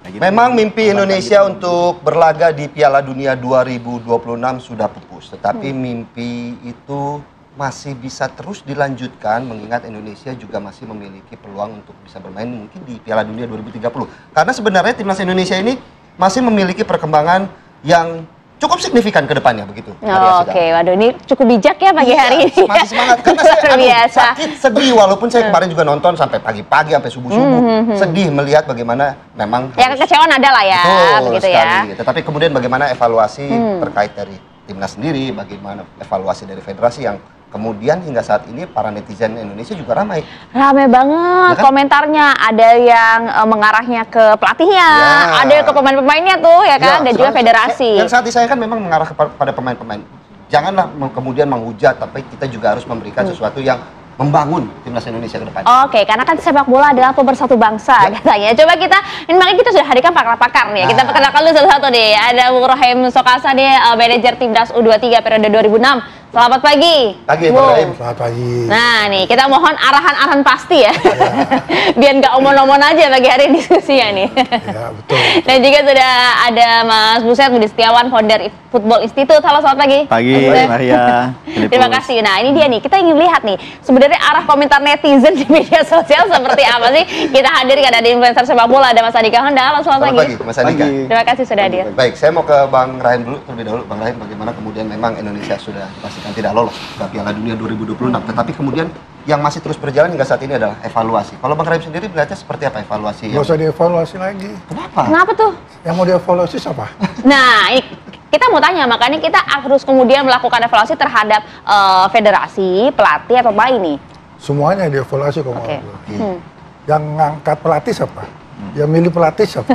Nah, gitu. Memang mimpi Indonesia untuk berlaga di Piala Dunia 2026 sudah pupus, tetapi mimpi itu masih bisa terus dilanjutkan mengingat Indonesia juga masih memiliki peluang untuk bisa bermain mungkin di Piala Dunia 2030. Karena sebenarnya timnas Indonesia ini masih memiliki perkembangan yang cukup signifikan ke depannya begitu. Oke, waduh ini cukup bijak ya pagi hari ini. Masih semangat karena saya biasa. sakit, sedih walaupun saya kemarin juga nonton sampai pagi-pagi sampai subuh-subuh. Sedih melihat bagaimana memang Ya kekecewaan ada lah ya, begitu sekali, ya. Tetapi kemudian bagaimana evaluasi terkait dari timnas sendiri, bagaimana evaluasi dari federasi yang kemudian hingga saat ini para netizen Indonesia juga ramai. Rame banget Ya kan? komentarnya, ada yang mengarahnya ke pelatihnya, Ya. ada yang ke pemain-pemainnya tuh ya kan, dan juga federasi. Yang saat disayangkan memang mengarah kepada pemain-pemain. Janganlah kemudian menghujat, tapi kita juga harus memberikan sesuatu yang membangun timnas Indonesia ke depan. Oke, karena kan sepak bola adalah pemersatu bangsa katanya. Coba kita, ini makanya kita sudah hadirkan pakar-pakar nih. Kita perkenalkan dulu satu-satu deh. Ada Bung Rohim Sokasa nih, manajer timnas U23 periode 2006. Selamat pagi. Pagi, Bung. Pak Rohim. Selamat pagi. Nah nih, kita mohon arahan-arahan pasti ya. Biar nggak omon-omon aja bagi hari diskusinya nih. Ya, betul. Dan juga sudah ada Mas Buset Budi Setiawan, founder Football Institute. Halo, selamat pagi. Pagi, Mas Maria. Terima kasih. Nah, ini dia nih. Kita ingin lihat nih, sebenarnya arah komentar netizen di media sosial seperti apa sih? Kita hadirkan ada influencer sepak bola, ada Mas Andika Honda. Halo, selamat pagi. Mas Andika. Terima kasih sudah hadir. Baik, saya mau ke Bang Rahim dulu terlebih dahulu. Bang Rahim, bagaimana kemudian memang Indonesia sudah dipastikan tidak lolos ke Piala Dunia 2026, tetapi kemudian yang masih terus berjalan hingga saat ini adalah evaluasi. Kalau Bang Rahim sendiri melihatnya seperti apa evaluasi? Nggak usah dievaluasi lagi. Kenapa? Kenapa tuh? Yang mau dievaluasi siapa? Nah, ini kita mau tanya, makanya kita harus kemudian melakukan evaluasi terhadap federasi, pelatih, atau pemain nih. Semuanya dievaluasi kok. Oke. Yang ngangkat pelatih siapa? Yang milih pelatih siapa?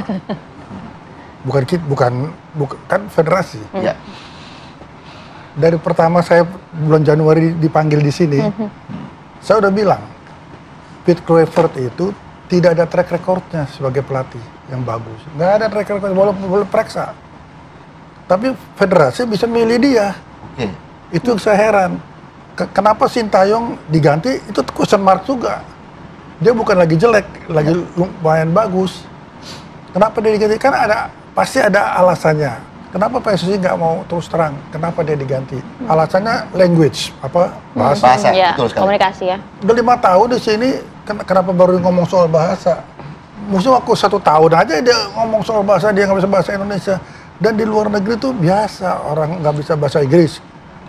bukan kan federasi. Ya. Dari pertama saya bulan Januari dipanggil di sini, saya udah bilang, Pete Kluivert itu tidak ada track recordnya sebagai pelatih yang bagus. Nggak ada track record, walaupun boleh periksa. Tapi federasi bisa milih dia. Oke. Itu yang saya heran. Kenapa Sintayong diganti, itu question mark juga. Dia bukan lagi jelek, lagi lumayan bagus. Kenapa dia diganti? Kan pasti ada alasannya. Kenapa PSSI nggak mau terus terang? Kenapa dia diganti? Alasannya language, bahasa. Bahasa, Ya, betul sekali. komunikasi ya. Udah 5 tahun di sini, kenapa baru ngomong soal bahasa? Musuh aku 1 tahun aja dia ngomong soal bahasa, dia nggak bisa bahasa Indonesia. Dan di luar negeri tuh biasa orang nggak bisa bahasa Inggris,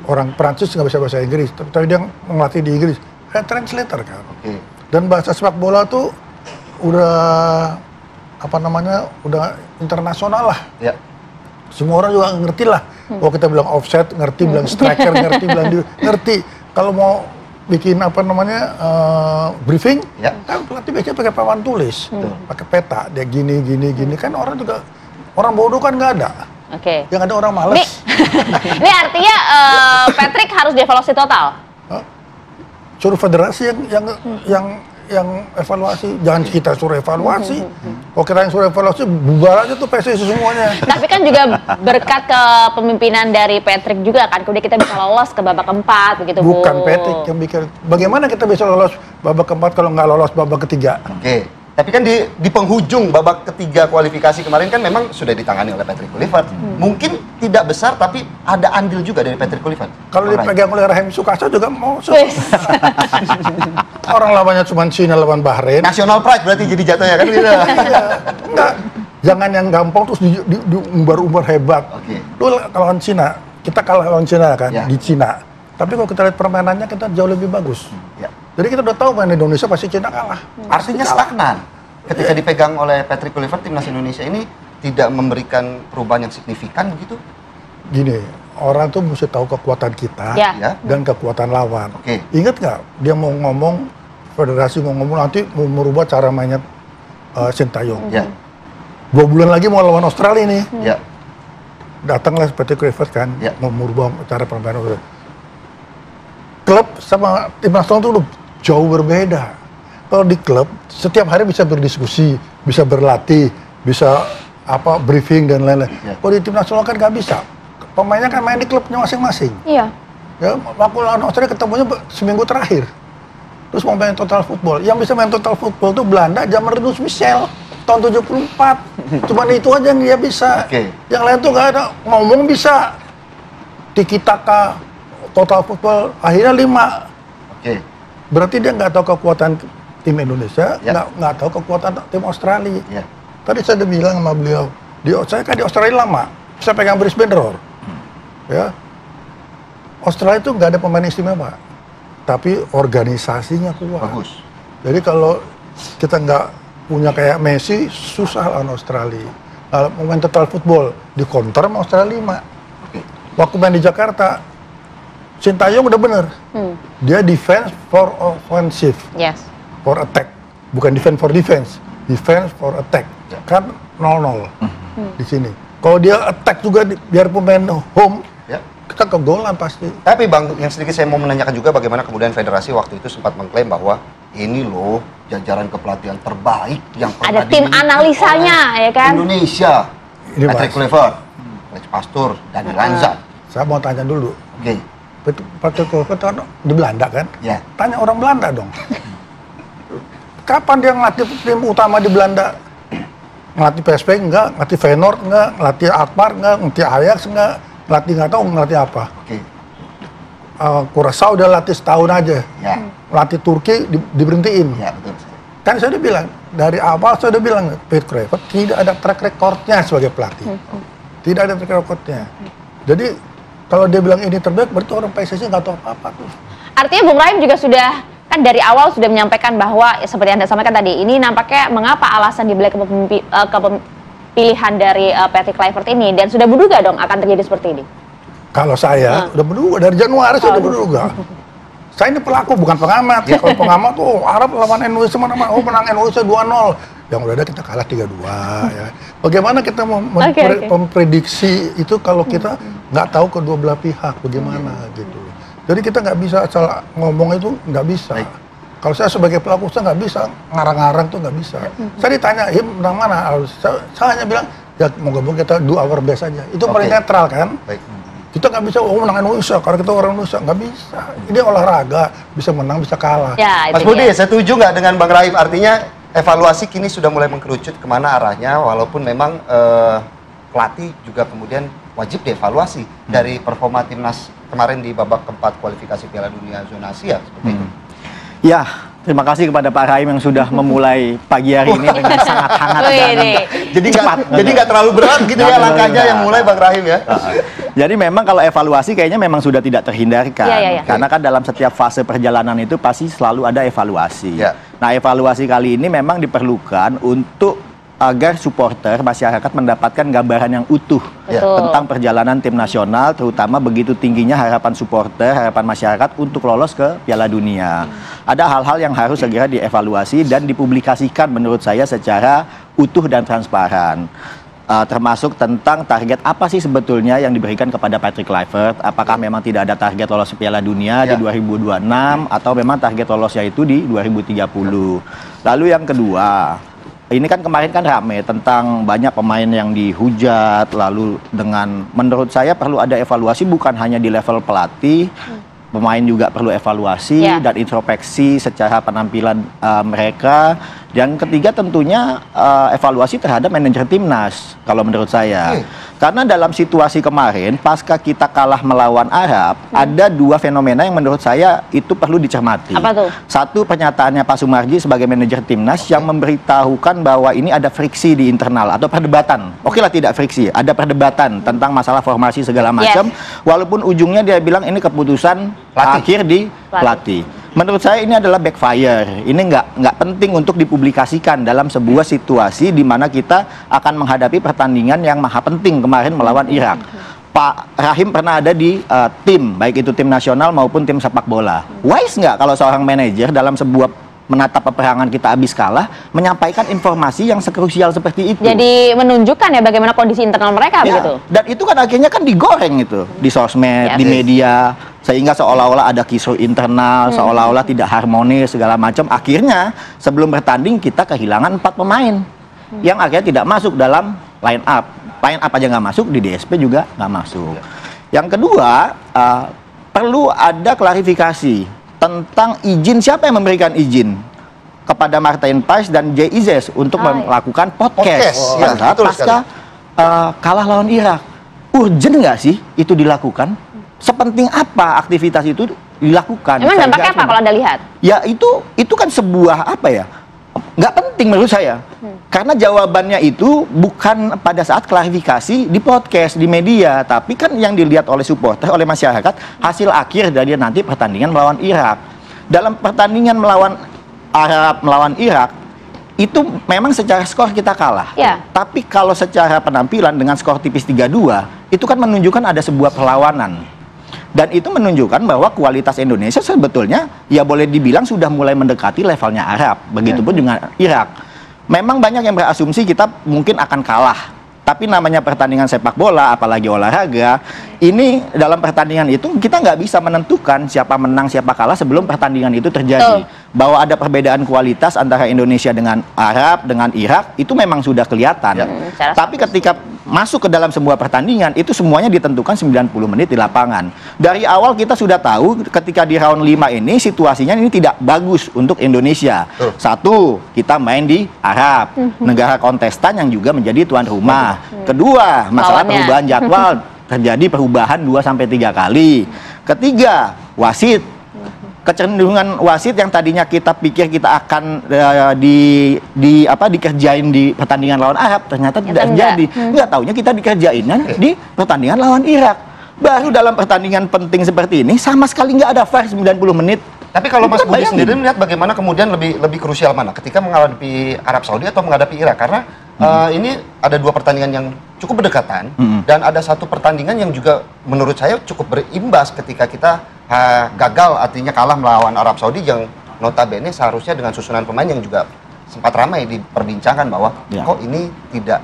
orang Prancis nggak bisa bahasa Inggris, tapi dia ngelatih di Inggris. Translator kan. Oke. Dan bahasa sepak bola tuh udah udah internasional lah. Ya. Semua orang juga ngerti lah. Kalau kita bilang offset, ngerti, bilang striker, ngerti, ngerti. Kalau mau bikin briefing, Ya. kan pelatih biasanya pakai papan tulis, pakai peta, dia gini, kan orang bodoh kan nggak ada. Oke. Yang ada orang males. Ini artinya Patrick harus dievaluasi total. Suruh federasi yang evaluasi, jangan kita suruh evaluasi. Kalau kita yang suruh evaluasi, bubar aja tuh PSSI semuanya. Tapi kan juga berkat kepemimpinan dari Patrick juga kan, kemudian kita bisa lolos ke babak keempat begitu, Bu. Bukan Patrick yang bikin. Bagaimana kita bisa lolos babak keempat kalau nggak lolos babak ketiga? Oke. Tapi kan di penghujung babak ketiga kualifikasi kemarin kan memang sudah ditangani oleh Patrick Kluivert. Mungkin tidak besar tapi ada andil juga dari Patrick Kluivert. Kalau dipegang oleh Rahim Sukasa juga mau. Wis. Orang lawannya cuma Cina lawan Bahrain. National pride berarti jadi jatuhnya kan gitu. Iya. Enggak. Jangan yang gampang terus diumbar-umbar hebat. Oke. Lu lawan Cina, kita kalah lawan Cina kan Ya. di Cina. Tapi kalau kita lihat permainannya kita jauh lebih bagus. Ya. Jadi kita udah tahu main Indonesia pasti Cina kalah. Artinya stagnan. Ketika dipegang oleh Patrick Kluivert, timnas Indonesia ini tidak memberikan perubahan yang signifikan begitu? Gini, orang tuh mesti tahu kekuatan kita Ya. dan kekuatan lawan. Oke. Ingat nggak? Dia mau ngomong, federasi mau ngomong nanti mau merubah cara mainnya Sintayong. Ya. 2 bulan lagi mau lawan Australia nih. Ya. Datanglah seperti Kluivert kan, Ya. mau merubah cara permainan. Klub sama tim nasional tuh udah jauh berbeda. Kalau di klub setiap hari bisa berdiskusi, bisa berlatih, bisa briefing dan lain-lain. Ya. Kalau di tim nasional kan nggak bisa. Pemainnya kan main di klubnya masing-masing. Iya. Ya, waktu lawan Australia ketemunya seminggu terakhir. Terus mau main total football. Yang bisa main total football tuh Belanda, Jamartinus Michel. tahun 74. Cuman itu aja yang dia bisa. Oke. Yang lain tuh nggak ada. Ngomong bisa. Tiki taka, total football, akhirnya 5. Oke. Berarti dia nggak tahu kekuatan tim Indonesia, Ya. nggak tahu kekuatan tim Australia. Ya. Tadi saya udah bilang sama beliau, saya kan di Australia lama, saya pegang Brisbane Roar. Ya. Australia itu nggak ada pemain istimewa, tapi organisasinya kuat. Bagus. Jadi kalau kita nggak punya kayak Messi, susah lawan Australia. Kalau main total football, di counter sama Australia 5. Oke. Waktu main di Jakarta, Sintayong udah bener. Dia defense for offensive, Yes. for attack. Bukan defense for defense, defense for attack. Ya. Kan 0-0 di sini. Kalau dia attack juga, biar pemain home, Ya. kita kegolan pasti. Tapi Bang, yang sedikit saya mau menanyakan juga bagaimana kemudian federasi waktu itu sempat mengklaim bahwa ini loh jajaran kepelatihan terbaik yang pernah Ada tim dimiliki analisanya, oleh ya kan? Indonesia. Ini Patrick Mas. Kluivert, Coach Pastur, Dani Lanza. Saya mau tanya dulu, Oke. Patrick Kluivert kan di Belanda kan? Ya. Tanya orang Belanda dong. Kapan dia ngelatih tim utama di Belanda? Ngelatih PSV enggak, ngelatih Feyenoord enggak, ngelatih Alkmaar enggak, ngelatih Ajax enggak, ngelatih nggak tahu ngelatih apa. Oke. Curaçao udah latih setahun aja. Ya. Latih Turki diberhentiin. Ya, betul. Kan saya udah bilang, dari awal saya udah bilang, Patrick Kluivert tidak ada track recordnya sebagai pelatih. Tidak ada track recordnya. Jadi, kalau dia bilang ini terbaik, berarti orang PSSI nggak tahu apa-apa tuh. Artinya Bung Rahim juga sudah kan dari awal sudah menyampaikan bahwa ya, seperti Anda sampaikan tadi, ini nampaknya mengapa alasan dibalik kepemilihan dari Patrick Kluivert ini, dan sudah menduga dong akan terjadi seperti ini. Kalau saya udah menduga dari Januari saya udah menduga. Saya ini pelaku bukan pengamat. Ya. Kalau pengamat tuh Arab lawan Indonesia mana-mana, oh menang Indonesia 2-0. Yang udah ada kita kalah 3-2 ya. Bagaimana kita memprediksi itu kalau kita nggak tahu kedua belah pihak bagaimana gitu. Jadi kita nggak bisa asal ngomong itu nggak bisa. Baik. Kalau saya sebagai pelaku saya nggak bisa ngarang-ngarang tuh nggak bisa. Saya ditanya, menang mana? Saya hanya bilang ya moga-moga kita do our best aja. Itu paling Oke. netral kan. Baik. Kita nggak bisa menang Indonesia karena kita orang Indonesia, nggak bisa. Ini olahraga, bisa menang bisa kalah. Ya, Mas itu Budi, dia. setuju nggak dengan Bang Rahim? Artinya evaluasi kini sudah mulai mengkerucut kemana arahnya, walaupun memang pelatih juga kemudian wajib dievaluasi dari performa timnas kemarin di babak keempat kualifikasi Piala Dunia zona Asia seperti itu. Ya, terima kasih kepada Pak Rahim yang sudah memulai pagi hari ini dengan sangat hangat Wih, dan nih. Jadi nggak terlalu berat gitu ya Nggak langkahnya terlalu yang berat. mulai Bang Rahim ya. Jadi memang kalau evaluasi kayaknya memang sudah tidak terhindarkan. Iya, iya, iya. Karena kan dalam setiap fase perjalanan itu pasti selalu ada evaluasi. Iya. Nah, evaluasi kali ini memang diperlukan untuk agar supporter masyarakat mendapatkan gambaran yang utuh Betul. tentang perjalanan tim nasional, terutama begitu tingginya harapan supporter, harapan masyarakat untuk lolos ke Piala Dunia. Ada hal-hal yang harus segera dievaluasi dan dipublikasikan menurut saya secara utuh dan transparan. Termasuk tentang target apa sih sebetulnya yang diberikan kepada Patrick Kluivert. Apakah memang tidak ada target lolos Piala Dunia Ya. di 2026 atau memang target lolosnya itu di 2030. Lalu yang kedua, ini kan kemarin kan rame tentang banyak pemain yang dihujat, lalu dengan menurut saya perlu ada evaluasi bukan hanya di level pelatih, pemain juga perlu evaluasi Ya. dan introspeksi secara penampilan mereka. Yang ketiga tentunya evaluasi terhadap manajer timnas kalau menurut saya. Karena dalam situasi kemarin pasca kita kalah melawan Arab, ada dua fenomena yang menurut saya itu perlu dicermati. Apa tuh? Satu, pernyataannya Pak Sumarji sebagai manajer timnas yang memberitahukan bahwa ini ada friksi di internal atau perdebatan. Oke lah tidak friksi, ada perdebatan tentang masalah formasi segala macam. Walaupun ujungnya dia bilang ini keputusan Pelatih. akhir di pelatih. Menurut saya ini adalah backfire. Ini nggak penting untuk dipublikasikan dalam sebuah situasi di mana kita akan menghadapi pertandingan yang maha penting kemarin melawan Irak. Pak Rahim pernah ada di tim, baik itu tim nasional maupun tim sepak bola. Wise nggak kalau seorang manajer dalam sebuah menatap peperangan kita habis kalah, menyampaikan informasi yang sekrusial seperti itu. Jadi menunjukkan ya bagaimana kondisi internal mereka Ya, begitu. dan itu kan akhirnya kan digoreng itu di sosmed, Yes. di media, sehingga seolah-olah ada kisru internal, seolah-olah tidak harmonis segala macam. Akhirnya sebelum bertanding kita kehilangan 4 pemain yang akhirnya tidak masuk dalam line up. Line up aja nggak masuk, di DSP juga nggak masuk. Yang kedua, perlu ada klarifikasi tentang izin, siapa yang memberikan izin kepada Martin Pais dan Jay Izzes untuk melakukan podcast pada saat pasca kalah lawan Irak. Urgent nggak sih itu dilakukan? Sepenting apa aktivitas itu dilakukan? Emang dampaknya apa kalau Anda lihat? Ya itu kan sebuah apa ya? Nggak penting menurut saya. Karena jawabannya itu bukan pada saat klarifikasi di podcast, di media, tapi kan yang dilihat oleh supporter, oleh masyarakat, hasil akhir dari nanti pertandingan melawan Irak. Dalam pertandingan melawan Arab, melawan Irak, itu memang secara skor kita kalah. Ya. Tapi kalau secara penampilan dengan skor tipis 3-2, itu kan menunjukkan ada sebuah perlawanan. Dan itu menunjukkan bahwa kualitas Indonesia sebetulnya ya boleh dibilang sudah mulai mendekati levelnya Arab. Begitupun dengan Irak. Memang banyak yang berasumsi kita mungkin akan kalah. Tapi namanya pertandingan sepak bola, apalagi olahraga, ini dalam pertandingan itu kita nggak bisa menentukan siapa menang, siapa kalah sebelum pertandingan itu terjadi. Bahwa ada perbedaan kualitas antara Indonesia dengan Arab, dengan Irak, itu memang sudah kelihatan. Tapi ketika masuk ke dalam sebuah pertandingan, itu semuanya ditentukan 90 menit di lapangan. Dari awal kita sudah tahu ketika di round 5 ini, situasinya ini tidak bagus untuk Indonesia. Satu, kita main di Arab, negara kontestan yang juga menjadi tuan rumah. Kedua, masalah perubahan jadwal, terjadi perubahan 2-3 kali. Ketiga, wasit. Kecenderungan wasit yang tadinya kita pikir kita akan dikerjain di pertandingan lawan Arab, ternyata tidak terjadi. Nggak taunya kita dikerjain di pertandingan lawan Irak. Baru dalam pertandingan penting seperti ini sama sekali nggak ada VAR 90 menit. Tapi kalau Mas Budi sendiri melihat bagaimana kemudian lebih krusial mana ketika menghadapi Arab Saudi atau menghadapi Irak, karena ini ada dua pertandingan yang cukup berdekatan dan ada satu pertandingan yang juga menurut saya cukup berimbas ketika kita gagal, artinya kalah melawan Arab Saudi yang notabene seharusnya dengan susunan pemain yang juga sempat ramai diperbincangkan bahwa kok ini tidak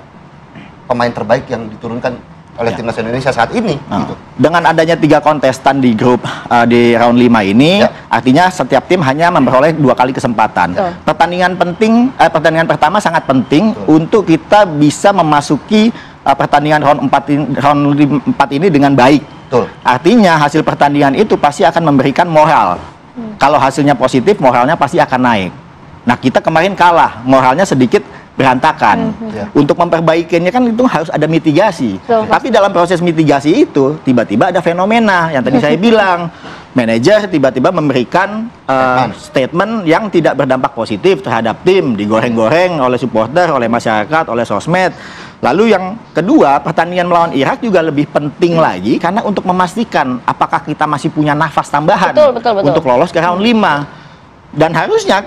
pemain terbaik yang diturunkan oleh timnas Indonesia saat ini. Gitu. Dengan adanya 3 kontestan di grup di round 5 ini, artinya setiap tim hanya memperoleh 2 kali kesempatan. Pertandingan pertandingan pertama sangat penting untuk kita bisa memasuki pertandingan round 4 ini dengan baik. Artinya hasil pertandingan itu pasti akan memberikan moral. Kalau hasilnya positif, moralnya pasti akan naik. Nah, kita kemarin kalah, moralnya sedikit berantakan. Untuk memperbaikinya kan itu harus ada mitigasi. Tapi dalam proses mitigasi itu tiba-tiba ada fenomena yang tadi saya bilang, manajer tiba-tiba memberikan statement yang tidak berdampak positif terhadap tim, digoreng-goreng oleh supporter, oleh masyarakat, oleh sosmed. Lalu yang kedua, pertandingan melawan Irak juga lebih penting lagi karena untuk memastikan apakah kita masih punya nafas tambahan untuk lolos ke round 5. Dan harusnya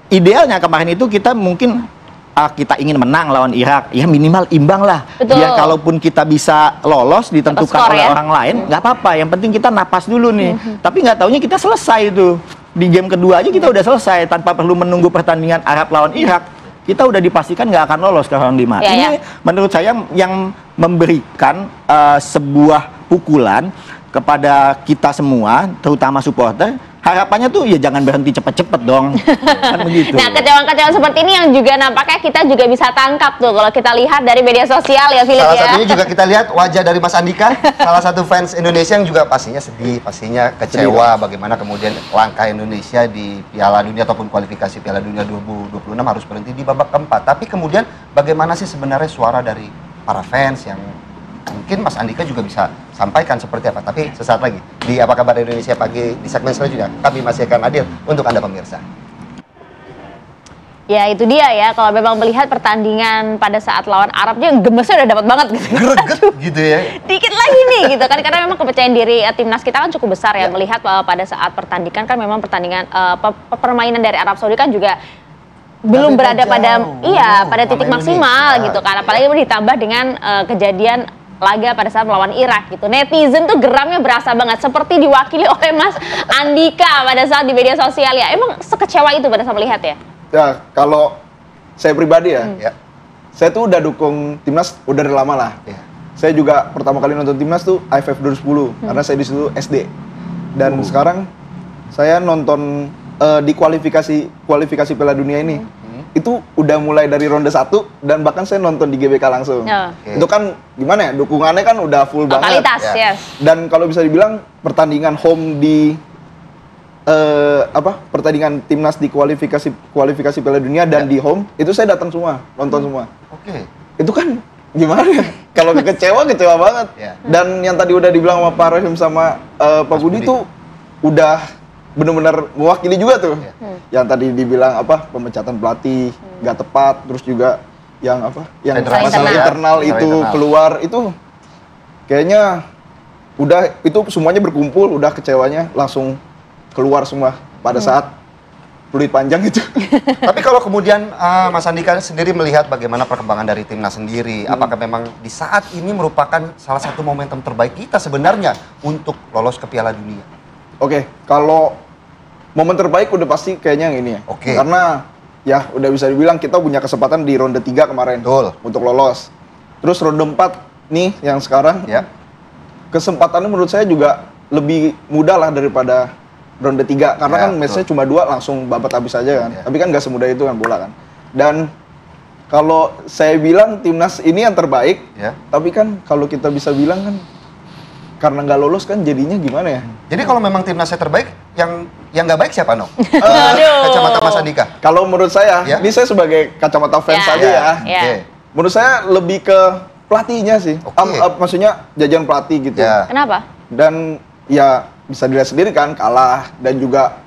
idealnya kemarin itu kita mungkin kita ingin menang lawan Irak, ya minimal imbang lah. Biar kalaupun kita bisa lolos ditentukan oleh orang lain, nggak apa-apa. Yang penting kita napas dulu nih. Tapi nggak taunya kita selesai itu. Di game kedua aja kita udah selesai tanpa perlu menunggu pertandingan Arab lawan Irak. Kita udah dipastikan nggak akan lolos ke round 5. Ini menurut saya yang memberikan sebuah pukulan kepada kita semua, terutama supporter. Harapannya tuh ya jangan berhenti cepet-cepet dong. Kan begitu. Nah, kecewaan-kecewaan seperti ini yang juga nampaknya kita juga bisa tangkap tuh kalau kita lihat dari media sosial ya, Philip. Salah satunya juga kita lihat wajah dari Mas Andika, salah satu fans Indonesia yang juga pastinya sedih, pastinya kecewa bagaimana kemudian langkah Indonesia di Piala Dunia ataupun kualifikasi Piala Dunia 2026 harus berhenti di babak keempat. Tapi kemudian bagaimana sih sebenarnya suara dari para fans yang mungkin Mas Andika juga bisa sampaikan seperti apa. Tapi sesaat lagi di Apa Kabar Indonesia Pagi di segmen selanjutnya kami masih akan hadir untuk Anda pemirsa. Ya itu dia ya, kalau memang melihat pertandingan pada saat lawan Arabnya gemesnya udah dapat banget gitu. Greget gitu ya. Dikit lagi nih gitu kan, karena memang kepercayaan diri timnas kita kan cukup besar ya, melihat pada saat pertandingan kan memang pertandingan permainan dari Arab Saudi kan juga belum berada pada pada titik maksimal gitu kan, apalagi ditambah dengan kejadian laga pada saat melawan Irak gitu. Netizen tuh geramnya berasa banget, seperti diwakili oleh Mas Andika pada saat di media sosial ya. Emang sekecewa itu pada saat melihat ya? Ya, kalau saya pribadi ya, saya tuh udah dukung timnas udah dari lama lah. Saya juga pertama kali nonton timnas tuh AFF 2010 karena saya di situ SD. Dan sekarang saya nonton di kualifikasi Piala Dunia ini. Itu udah mulai dari ronde 1 dan bahkan saya nonton di GBK langsung. Itu kan gimana ya, dukungannya kan udah full banget. Totalitas, Dan kalau bisa dibilang pertandingan home di pertandingan timnas di kualifikasi Piala Dunia dan di home itu saya datang semua, nonton semua. Oke. Itu kan gimana ya? Kalau kecewa banget. Dan yang tadi udah dibilang sama Pak Rahim sama Pak Budi itu udah benar-benar mewakili juga tuh. Yang tadi dibilang pemecatan pelatih nggak tepat, terus juga yang yang masalah internal itu keluar itu kayaknya udah itu semuanya berkumpul, udah kecewanya langsung keluar semua pada saat peluit panjang itu. Tapi kalau kemudian Mas Andika sendiri melihat bagaimana perkembangan dari timnas sendiri, apakah memang di saat ini merupakan salah satu momentum terbaik kita sebenarnya untuk lolos ke Piala Dunia? Oke, kalau momen terbaik udah pasti kayaknya yang ini ya. Karena ya udah bisa dibilang kita punya kesempatan di ronde 3 kemarin untuk lolos. Terus ronde 4 nih yang sekarang kesempatannya menurut saya juga lebih mudah lah daripada ronde 3 karena kan match-nya cuma 2 langsung babat habis aja kan. Tapi kan nggak semudah itu kan bola kan. Dan kalau saya bilang timnas ini yang terbaik, tapi kan kalau kita bisa bilang kan karena nggak lolos kan jadinya gimana ya? Jadi kalau memang timnasnya terbaik, yang nggak baik siapa no? Kacamata Mas Andika. Kalau menurut saya, ini saya sebagai kacamata fans saja ya. Menurut saya lebih ke pelatihnya sih. Maksudnya jajan pelatih gitu. Kenapa? Dan ya bisa dilihat sendiri kan kalah dan juga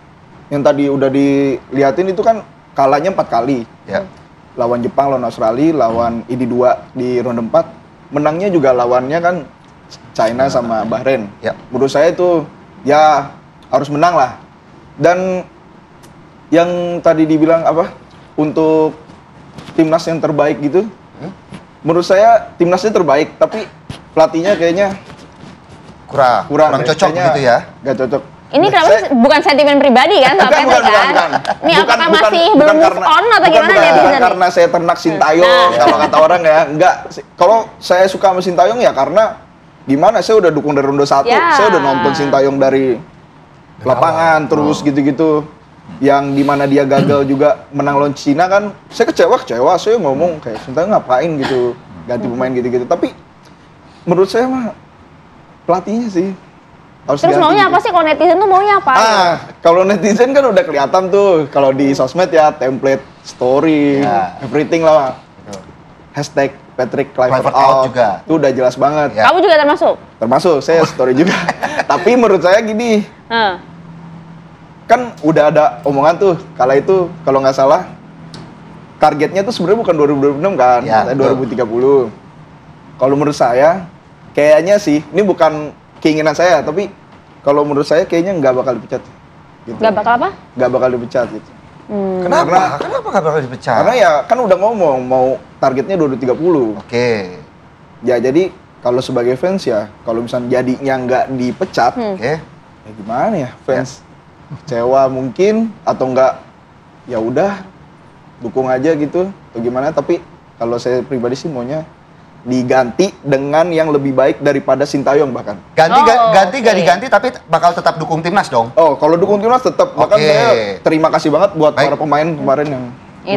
yang tadi udah dilihatin itu kan kalahnya 4 kali. Lawan Jepang, lawan Australia, lawan ini 2 di ronde 4. Menangnya juga lawannya kan China sama Bahrain. Menurut saya itu ya harus menang lah. Dan yang tadi dibilang untuk timnas yang terbaik gitu, menurut saya timnasnya terbaik, tapi pelatihnya kayaknya kurang cocok gitu ya? Gak cocok. Ini kenapa bukan sentimen pribadi kan sama Peter kan? Ini apakah masih belum move on atau gimana netizen? Karena saya ternak Sintayong, kalau kata orang ya. Enggak, kalau saya suka sama Sintayong ya karena gimana, saya udah dukung dari ronde 1, saya udah nonton Sintayong dari lapangan, terus gitu-gitu. Yang dimana dia gagal juga menang lawan Cina kan, saya kecewa, saya ngomong kayak Sintayong ngapain gitu, ganti pemain gitu-gitu. Tapi menurut saya mah pelatihnya sih harus terus ganti maunya gitu. apa sih kalau netizen tuh maunya apa? Kalau netizen kan udah kelihatan tuh kalau di sosmed ya template story, everything lah. Hashtag Patrick Kluivert out juga. Itu udah jelas banget. Kamu juga termasuk? Termasuk, saya story juga. Tapi menurut saya gini, kan udah ada omongan tuh, kala itu kalau nggak salah targetnya tuh sebenarnya bukan 2026 kan, 2030. Kalau menurut saya, kayaknya sih, ini bukan keinginan saya, tapi kalau menurut saya kayaknya nggak bakal dipecat. Gitu. Nggak bakal apa? Nggak bakal dipecat gitu. Kenapa nggak bakal dipecat? Karena ya kan udah ngomong mau targetnya 2030. Ya jadi kalau sebagai fans ya, kalau misalnya jadinya nggak dipecat, ya gimana ya fans? Kecewa mungkin atau enggak ya udah dukung aja gitu atau gimana, tapi kalau saya pribadi sih maunya diganti dengan yang lebih baik daripada Sintayong bahkan. Ganti gak diganti tapi bakal tetap dukung timnas dong? Kalau dukung timnas tetap. Bahkan saya terima kasih banget buat para pemain kemarin yang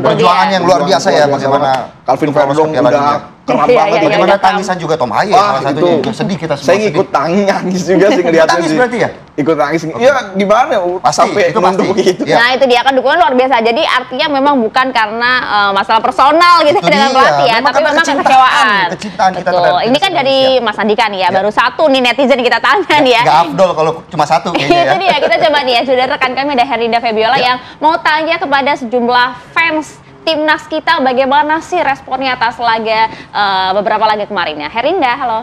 perjuangan yang luar biasa ya, bagaimana Calvin Verdong udah keram banget. Bagaimana tangisan juga Tom Haye salah satunya juga sedih kita semua. Saya ngikut nangis juga sih ngeliatnya sih. Nangis berarti ya? Ikut nangis. Iya gimana? Pasti, itu pasti. Gitu. Nah itu dia kan dukungan luar biasa. Jadi artinya memang bukan karena masalah personal gitu dengan pelatih ya, tapi memang kekecewaan. Kecintaan kita terhadap ini kan dari Mas Andika nih ya, baru satu nih netizen kita tanya nih ya. Gak afdol kalau cuma satu kayaknya ya. Itu dia, kita coba nih ya, sudah rekan kami ada Herinda Febiola yang mau tanya kepada sejumlah fans timnas kita bagaimana sih responnya atas laga beberapa laga kemarin ya. Herinda, halo.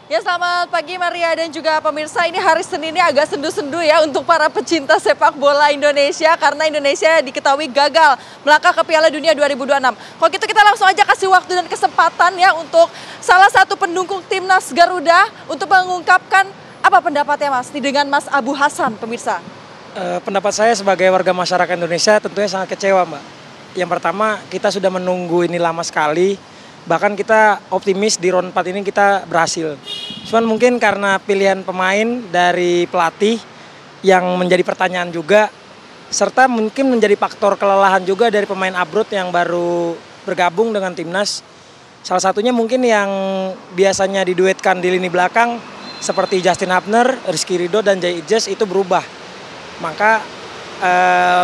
Ya selamat pagi Maria dan juga pemirsa, ini hari Senin ini agak sendu-sendu ya untuk para pecinta sepak bola Indonesia karena Indonesia diketahui gagal melangkah ke Piala Dunia 2026. Kalau gitu kita langsung aja kasih waktu dan kesempatan ya untuk salah satu pendukung timnas Garuda untuk mengungkapkan apa pendapatnya Mas dengan Mas Abu Hasan pemirsa. Pendapat saya sebagai warga masyarakat Indonesia tentunya sangat kecewa Mbak. Yang pertama kita sudah menunggu ini lama sekali, bahkan kita optimis di round 4 ini kita berhasil. Cuman mungkin karena pilihan pemain dari pelatih yang menjadi pertanyaan juga, serta mungkin menjadi faktor kelelahan juga dari pemain abroad yang baru bergabung dengan timnas. Salah satunya mungkin yang biasanya diduetkan di lini belakang, seperti Justin Hubner, Rizky Ridho, dan Jay Ijes itu berubah. Maka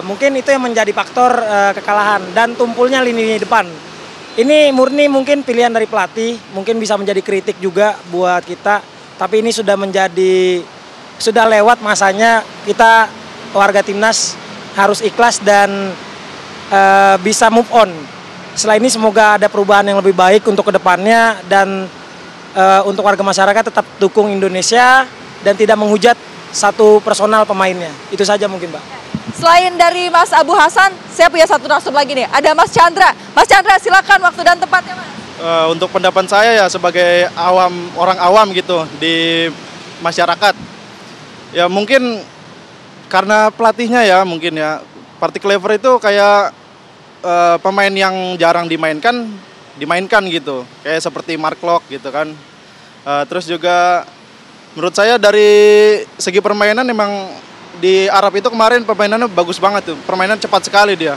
mungkin itu yang menjadi faktor kekalahan dan tumpulnya lini depan. Ini murni mungkin pilihan dari pelatih, mungkin bisa menjadi kritik juga buat kita. Tapi ini sudah lewat masanya, kita warga timnas harus ikhlas dan bisa move on. Setelah ini semoga ada perubahan yang lebih baik untuk kedepannya dan untuk warga masyarakat tetap dukung Indonesia dan tidak menghujat satu personal pemainnya. Itu saja mungkin, Mbak. Selain dari Mas Abu Hasan, saya punya satu narasumber lagi nih. Ada Mas Chandra. Mas Chandra, silakan waktu dan tempatnya, Mas. Untuk pendapat saya ya sebagai orang awam gitu di masyarakat. Ya mungkin karena pelatihnya ya mungkin ya. Party Clever itu kayak pemain yang jarang dimainkan gitu. Kayak seperti Mark Locke gitu kan. Terus juga menurut saya dari segi permainan memang di Arab itu kemarin permainannya bagus banget tuh. Permainan cepat sekali dia.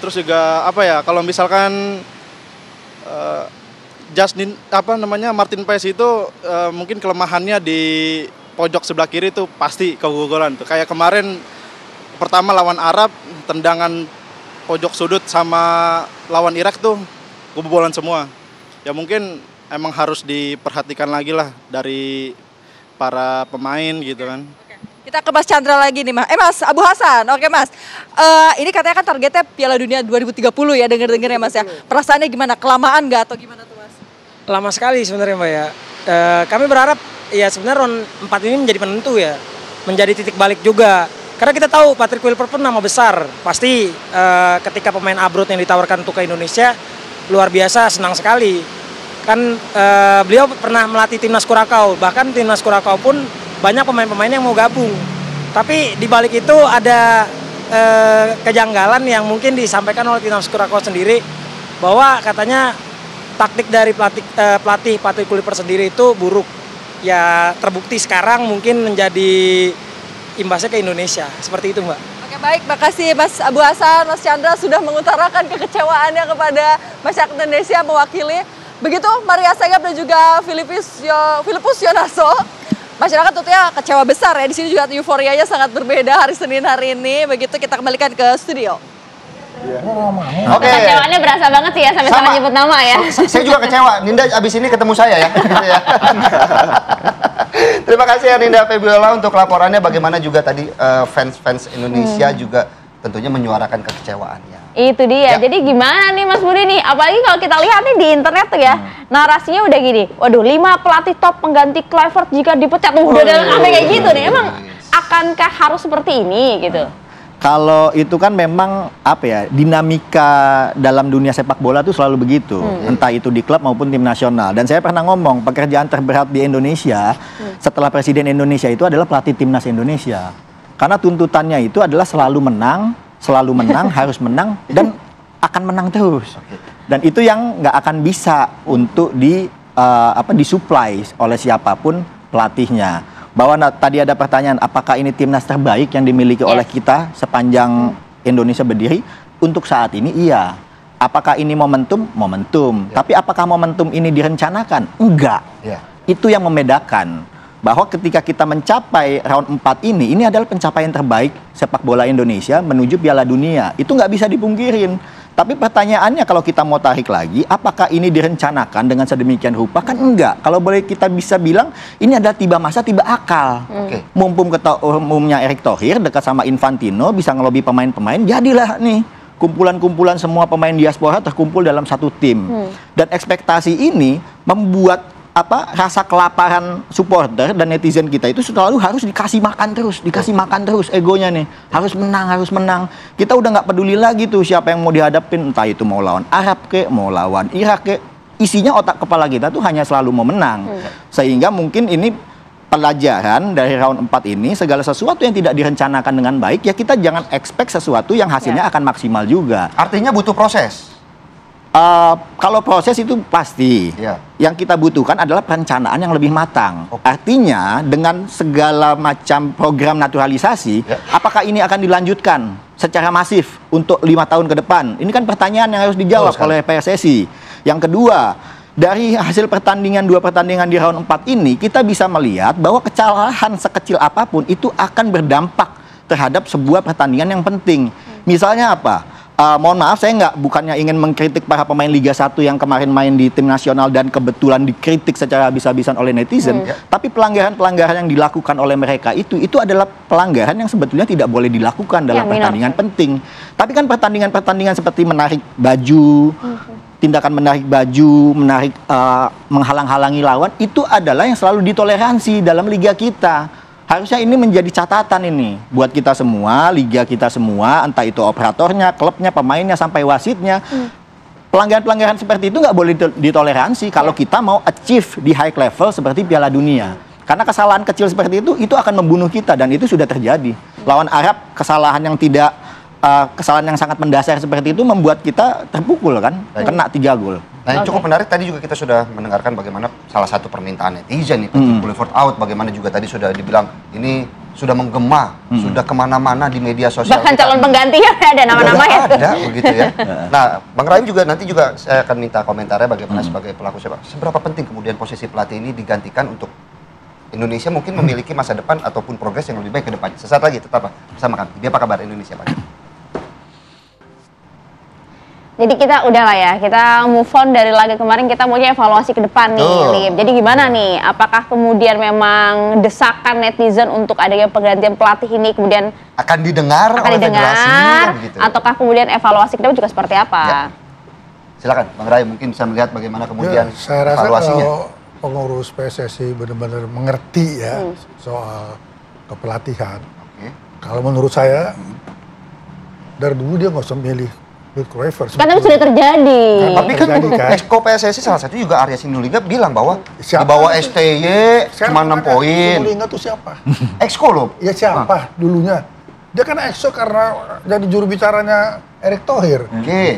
Terus juga apa ya, kalau misalkan Martin Paes itu mungkin kelemahannya di pojok sebelah kiri tuh pasti kegagalan tuh. Kayak kemarin pertama lawan Arab, tendangan pojok sudut sama lawan Irak tuh kebobolan semua. Ya mungkin emang harus diperhatikan lagi lah dari para pemain gitu kan. Kita ke Mas Chandra lagi nih, Mas. Mas Abu Hasan, oke Mas. Ini katanya kan targetnya Piala Dunia 2030 ya, denger-denger ya Mas ya. Perasaannya gimana? Kelamaan nggak atau gimana tuh Mas? Lama sekali sebenarnya Mbak ya. Kami berharap ya sebenarnya round 4 ini menjadi penentu ya. Menjadi titik balik juga. Karena kita tahu Patrick Kluivert nama besar. Pasti ketika pemain abroad yang ditawarkan untuk ke Indonesia, luar biasa, senang sekali. Kan beliau pernah melatih timnas Kurakau. Bahkan timnas Kurakau pun banyak pemain-pemain yang mau gabung. Tapi di balik itu ada kejanggalan yang mungkin disampaikan oleh timnas Kurakau sendiri, bahwa katanya taktik dari pelatih Patrick Kluivert sendiri itu buruk. Ya terbukti sekarang mungkin menjadi imbasnya ke Indonesia. Seperti itu, Mbak. Oke, baik, makasih Mas Abu Hasan, Mas Chandra sudah mengutarakan kekecewaannya kepada masyarakat Indonesia mewakili. Begitu Maria Segap dan juga Filipus Yonaso. Masyarakat tentunya kecewa besar ya. Di sini juga euforianya sangat berbeda hari Senin hari ini. Begitu kita kembalikan ke studio. Oke. Kecewaannya berasa banget sih ya sampai nyebut nama ya. Saya juga kecewa. Ninda abis ini ketemu saya ya. Terima kasih ya Ninda Febiola untuk laporannya. Bagaimana juga tadi fans Indonesia juga tentunya menyuarakan kekecewaannya. Itu dia. Jadi gimana nih Mas Budi nih? Apalagi kalau kita lihat nih di internet tuh ya, narasinya udah gini. Waduh, 5 pelatih top pengganti Kluivert jika dipecat. Udah dalam sampai kayak gitu nih. Emang akankah harus seperti ini gitu? Kalau itu kan memang apa ya, dinamika dalam dunia sepak bola tuh selalu begitu, entah itu di klub maupun tim nasional. Dan saya pernah ngomong, pekerjaan terberat di Indonesia setelah Presiden Indonesia itu adalah pelatih timnas Indonesia. Karena tuntutannya itu adalah selalu menang, harus menang, dan akan menang terus. Dan itu yang nggak akan bisa untuk disuplai oleh siapapun pelatihnya. Bahwa tadi ada pertanyaan, apakah ini timnas terbaik yang dimiliki oleh kita sepanjang Indonesia berdiri? Untuk saat ini iya. Apakah ini momentum? Momentum. Tapi apakah momentum ini direncanakan? Enggak. Itu yang membedakan. Bahwa ketika kita mencapai round 4 ini adalah pencapaian terbaik sepak bola Indonesia menuju Piala Dunia. Itu nggak bisa dipungkirin. Tapi pertanyaannya kalau kita mau tarik lagi, apakah ini direncanakan dengan sedemikian rupa? Kan enggak. Kalau boleh kita bisa bilang, ini adalah tiba masa, tiba akal. Mumpung ketua umumnya Erick Thohir dekat sama Infantino, bisa ngelobi pemain-pemain, jadilah nih kumpulan-kumpulan semua pemain diaspora terkumpul dalam satu tim. Dan ekspektasi ini membuat rasa kelaparan supporter dan netizen kita itu selalu harus dikasih makan terus egonya nih, harus menang. Kita udah nggak peduli lagi tuh siapa yang mau dihadapin, entah itu mau lawan Arab mau lawan Irak isinya otak kepala kita tuh hanya selalu mau menang. Sehingga mungkin ini pelajaran dari round 4 ini, segala sesuatu yang tidak direncanakan dengan baik ya kita jangan expect sesuatu yang hasilnya akan maksimal juga. Artinya butuh proses. Kalau proses itu pasti. Yang kita butuhkan adalah perencanaan yang lebih matang. Artinya dengan segala macam program naturalisasi, apakah ini akan dilanjutkan secara masif untuk 5 tahun ke depan? Ini kan pertanyaan yang harus dijawab oleh PSSI. Yang kedua, dari hasil pertandingan 2 pertandingan di round 4 ini kita bisa melihat bahwa kesalahan sekecil apapun itu akan berdampak terhadap sebuah pertandingan yang penting. Misalnya apa? Mohon maaf, saya bukannya ingin mengkritik para pemain Liga 1 yang kemarin main di tim nasional dan kebetulan dikritik secara habis-habisan oleh netizen, tapi pelanggaran-pelanggaran yang dilakukan oleh mereka itu adalah pelanggaran yang sebetulnya tidak boleh dilakukan dalam pertandingan penting. Tapi kan pertandingan-pertandingan seperti menarik baju, tindakan menarik baju, menghalang-halangi lawan, itu adalah yang selalu ditoleransi dalam liga kita. Harusnya ini menjadi catatan ini buat kita semua, liga kita semua, entah itu operatornya, klubnya, pemainnya, sampai wasitnya. Pelanggaran-pelanggaran seperti itu nggak boleh ditoleransi kalau kita mau achieve di high level seperti Piala Dunia. Karena kesalahan kecil seperti itu akan membunuh kita, dan itu sudah terjadi. Lawan Arab, kesalahan yang sangat mendasar seperti itu membuat kita terpukul kan, kena 3 gol. Nah, yang cukup menarik tadi juga kita sudah mendengarkan bagaimana salah satu permintaan netizen itu Bulletproof out, bagaimana juga tadi sudah dibilang ini sudah menggema, sudah kemana-mana di media sosial. Bahkan calon penggantinya ada nama-nama ya. Ada begitu ya. Nah, Bang Rahim juga nanti juga saya akan minta komentarnya bagaimana sebagai pelaku sepak. Seberapa penting kemudian posisi pelatih ini digantikan untuk Indonesia mungkin memiliki masa depan ataupun progres yang lebih baik ke depannya. Sesaat lagi tetap bersama kami. Dia apa kabar Indonesia, Pak? Jadi kita udah lah ya, kita move on dari laga kemarin, kita maunya evaluasi ke depan nih, Lim. Jadi gimana nih, apakah kemudian memang desakan netizen untuk adanya penggantian pelatih ini kemudian akan didengar oleh federasi, gitu. Ataukah kemudian evaluasi ke depan juga seperti apa? Ya. Silakan, Bang Rai mungkin bisa melihat bagaimana kemudian ya, saya rasa evaluasinya. Kalau pengurus PSSI benar-benar mengerti ya soal kepelatihan. Kalau menurut saya dari dulu dia nggak usah milih Karena itu sudah terjadi. Tapi kan Exco PSSI salah satu juga Arya Sinulinga bilang bahwa di bawah STY cuma 6 poin. Sinulinga itu siapa? Exco loh. Ya siapa dulunya? Dia kan Exco karena jadi juru bicaranya Erick Thohir.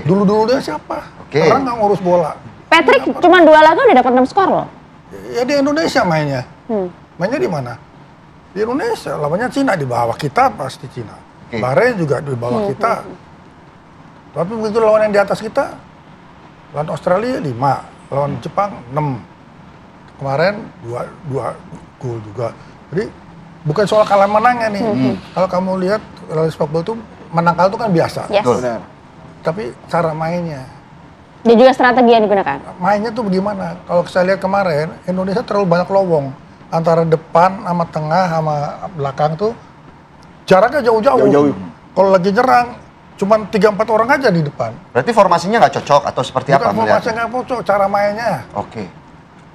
Dulu dia siapa? Orang nggak ngurus bola. Patrick cuma 2 laga udah dapat 6 skor loh. Ya di Indonesia mainnya. Mainnya di mana? Di Indonesia. Lawannya Cina, di bawah kita pasti Cina. Bahrain juga di bawah kita. Tapi begitu lawan yang di atas kita, lawan Australia 5, lawan Jepang 6. Kemarin 2 gol juga. Jadi bukan soal kalah menangnya nih. Kalau kamu lihat sepak bola itu menang kalah itu kan biasa. Yes. Tapi cara mainnya. Dan juga strategi yang digunakan. Mainnya tuh bagaimana? Kalau saya lihat kemarin, Indonesia terlalu banyak lowong antara depan sama tengah sama belakang tuh jaraknya jauh-jauh. Kalau lagi nyerang cuman 3-4 orang aja di depan. Berarti formasinya nggak cocok atau seperti apa? Formasinya nggak cocok, cara mainnya.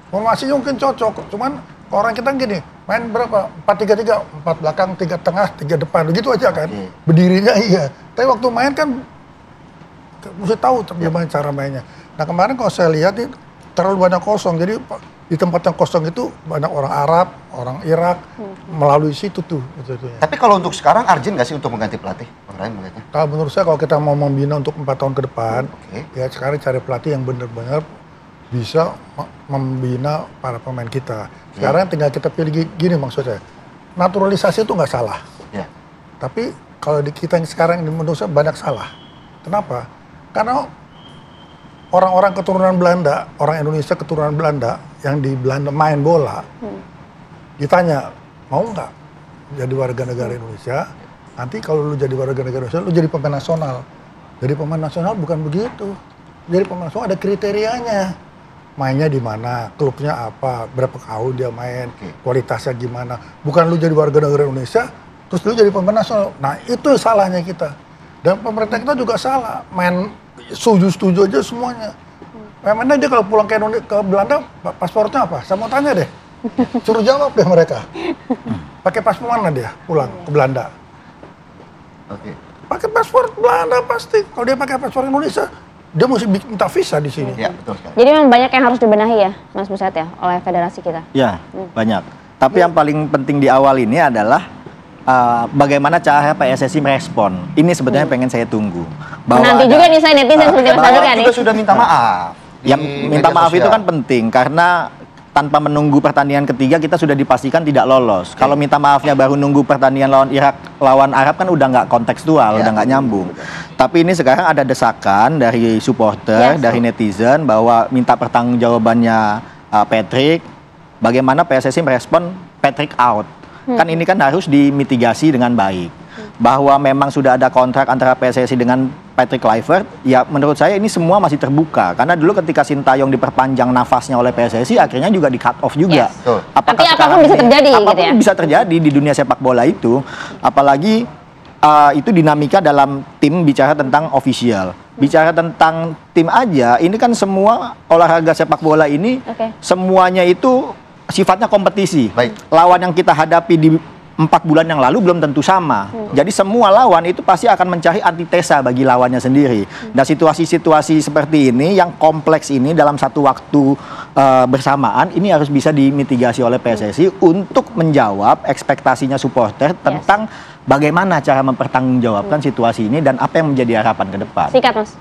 Formasinya mungkin cocok, cuman orang kita gini, main berapa? 4-3-3, 4 belakang, 3 tengah, 3 depan, begitu aja kan. Berdirinya iya. Tapi waktu main kan mesti tahu bagaimana cara mainnya. Nah kemarin kalau saya lihat ini terlalu banyak kosong, jadi di tempat yang kosong itu banyak orang Arab, orang Irak melalui situ tuh. Tapi kalau untuk sekarang urgent nggak sih untuk mengganti pelatih? Melihatnya? Kalau menurut saya kalau kita mau membina untuk 4 tahun ke depan, ya sekarang cari pelatih yang benar-benar bisa membina para pemain kita. Sekarang tinggal kita pilih gini maksud saya, naturalisasi itu nggak salah. Tapi kalau di kita yang sekarang ini menurut saya banyak salah. Kenapa? Karena orang-orang keturunan Belanda, orang Indonesia keturunan Belanda yang di Belanda main bola, ditanya mau nggak jadi warga negara Indonesia? Nanti kalau lu jadi warga negara Indonesia, lu jadi pemain nasional. Jadi pemain nasional bukan begitu. Jadi pemain nasional ada kriterianya. Mainnya di mana, klubnya apa, berapa tahun dia main, kualitasnya gimana. Bukan lu jadi warga negara Indonesia, terus lu jadi pemain nasional. Nah itu salahnya kita. Dan pemerintah kita juga salah, main setuju aja semuanya. Memangnya dia kalau pulang ke Belanda, paspornya apa? Saya mau tanya deh, suruh jawab deh mereka. Pakai paspor mana dia pulang ke Belanda? Pakai paspor Belanda pasti. Kalau dia pakai paspor Indonesia, dia mesti minta visa di sini. Ya, betul sekali. Jadi memang banyak yang harus dibenahi ya, Mas Buset ya, oleh federasi kita. Ya, banyak. Tapi yang paling penting di awal ini adalah bagaimana cara PSSI merespon. Ini sebetulnya pengen saya tunggu. Nanti juga nih saya netizen seperti Mas Andika nih. Juga sudah minta maaf. Yang minta maaf itu kan penting karena tanpa menunggu pertandingan ketiga kita sudah dipastikan tidak lolos. Kalau minta maafnya baru nunggu pertandingan lawan Irak, lawan Arab kan udah nggak kontekstual, udah nggak nyambung. Tapi ini sekarang ada desakan dari supporter, dari netizen bahwa minta pertanggungjawabannya Patrick, bagaimana PSSI merespon Patrick out. Kan ini kan harus dimitigasi dengan baik. Bahwa memang sudah ada kontrak antara PSSI dengan Patrick Kluivert, ya menurut saya ini semua masih terbuka. Karena dulu ketika Sintayong diperpanjang nafasnya oleh PSSI, akhirnya juga di cut off juga. Tapi apapun bisa terjadi apapun gitu ya? bisa terjadi di dunia sepak bola itu. Apalagi itu dinamika dalam tim bicara tentang official. Bicara tentang tim aja, ini kan semua olahraga sepak bola ini, semuanya itu sifatnya kompetisi. Lawan yang kita hadapi di 4 bulan yang lalu belum tentu sama. Jadi semua lawan itu pasti akan mencari antitesa bagi lawannya sendiri. Dan situasi-situasi seperti ini yang kompleks ini dalam satu waktu bersamaan ini harus bisa dimitigasi oleh PSSI untuk menjawab ekspektasinya supporter tentang bagaimana cara mempertanggungjawabkan situasi ini dan apa yang menjadi harapan ke depan. Sikat, Mas.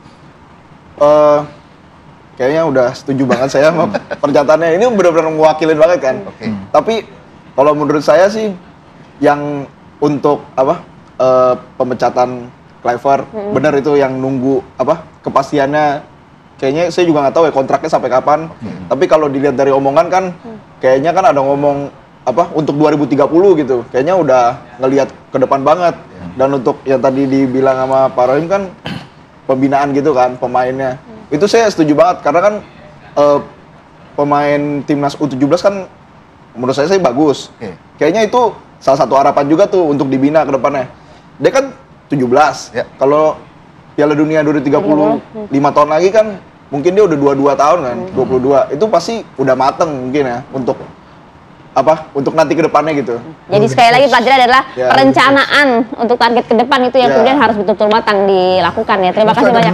Kayaknya udah setuju banget saya sama pernyataannya. Ini benar-benar mewakilin banget kan. Tapi kalau menurut saya sih yang untuk pemecatan Kluivert benar itu yang nunggu kepastiannya, kayaknya saya juga nggak tahu ya kontraknya sampai kapan. Tapi kalau dilihat dari omongan kan kayaknya kan ada ngomong untuk 2030 gitu, kayaknya udah ngelihat ke depan banget. Dan untuk yang tadi dibilang sama Pak Rohim kan pembinaan gitu kan pemainnya, itu saya setuju banget karena kan pemain timnas U17 kan menurut saya sih bagus. Kayaknya itu salah satu harapan juga tuh untuk dibina ke depannya. Dia kan 17. Kalau Piala Dunia 2030 5 tahun lagi kan mungkin dia udah 22 tahun kan, 22. Itu pasti udah mateng mungkin ya untuk untuk nanti ke depannya gitu. Jadi sekali lagi pelajaran adalah perencanaan untuk target ke depan itu yang kemudian harus betul-betul matang dilakukan ya. Terima kasih banyak.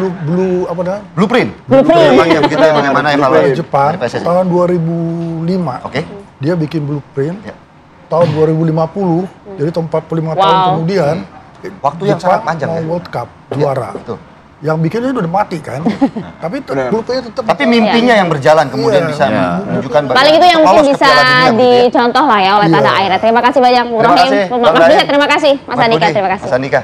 Blueprint. Blueprint. Yang kita bagaimana evaluasi Jepang tahun 2005. Dia bikin blueprint. Tahun 2050, jadi 45 tahun kemudian, waktu yang sangat panjang mau World Cup juara. Yang bikinnya udah mati kan, tapi blueprintnya tetap. Tapi mimpinya yang berjalan kemudian bisa menunjukkan. Paling itu yang mungkin bisa dicontoh lah ya oleh tanah air. Terima kasih banyak, Bu Rohim. Mas Dika, terima kasih. Mas Andika, terima kasih. Mas Andika.